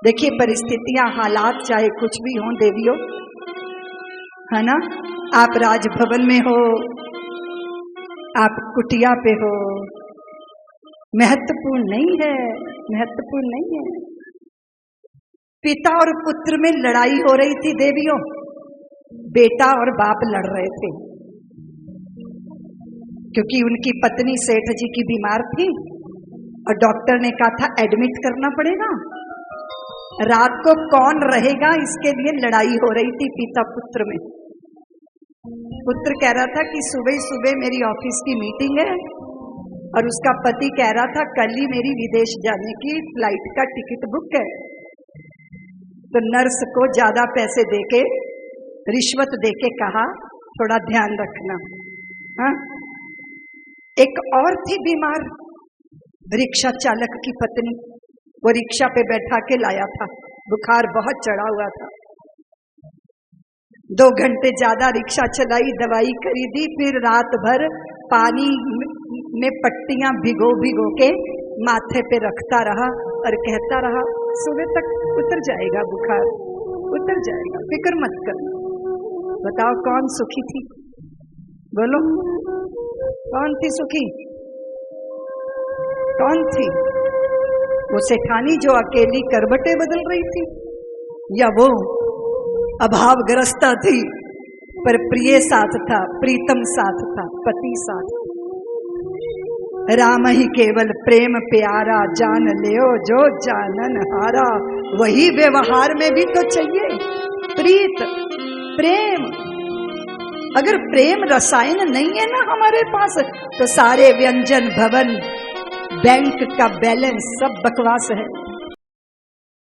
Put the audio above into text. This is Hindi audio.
देखिए परिस्थितियां, हालात चाहे कुछ भी हों देवियों, है ना, आप राजभवन में हो, आप कुटिया पे हो, महत्वपूर्ण नहीं है, महत्वपूर्ण नहीं है। पिता और पुत्र में लड़ाई हो रही थी देवियों, बेटा और बाप लड़ रहे थे, क्योंकि उनकी पत्नी सेठ जी की बीमार थी और डॉक्टर ने कहा था एडमिट करना पड़ेगा। रात को कौन रहेगा, इसके लिए लड़ाई हो रही थी पिता पुत्र में। पुत्र कह रहा था कि सुबह सुबह मेरी ऑफिस की मीटिंग है, और उसका पति कह रहा था कल ही मेरी विदेश जाने की फ्लाइट का टिकट बुक है। तो नर्स को ज्यादा पैसे देके, रिश्वत देके कहा थोड़ा ध्यान रखना। हाँ, एक और थी बीमार, रिक्शा चालक की पत्नी, वो रिक्शा पे बैठा के लाया था, बुखार बहुत चढ़ा हुआ था। 2 घंटे ज्यादा रिक्शा चलाई, दवाई खरीदी, फिर रात भर पानी में पट्टियां भिगो भिगो के माथे पे रखता रहा और कहता रहा सुबह तक उतर जाएगा बुखार, उतर जाएगा, फिक्र मत करना। बताओ कौन सुखी थी? बोलो कौन थी सुखी? कौन थी? वो सेठानी जो अकेली करवटें बदल रही थी, या वो अभावग्रस्ता थी पर प्रिय साथ था, प्रीतम साथ था, पति साथ था। राम ही केवल प्रेम प्यारा, जान लियो जो जानन हारा। वही व्यवहार में भी तो चाहिए प्रीत, प्रेम। अगर प्रेम रसायन नहीं है ना हमारे पास, तो सारे व्यंजन, भवन, बैंक का बैलेंस सब बकवास है।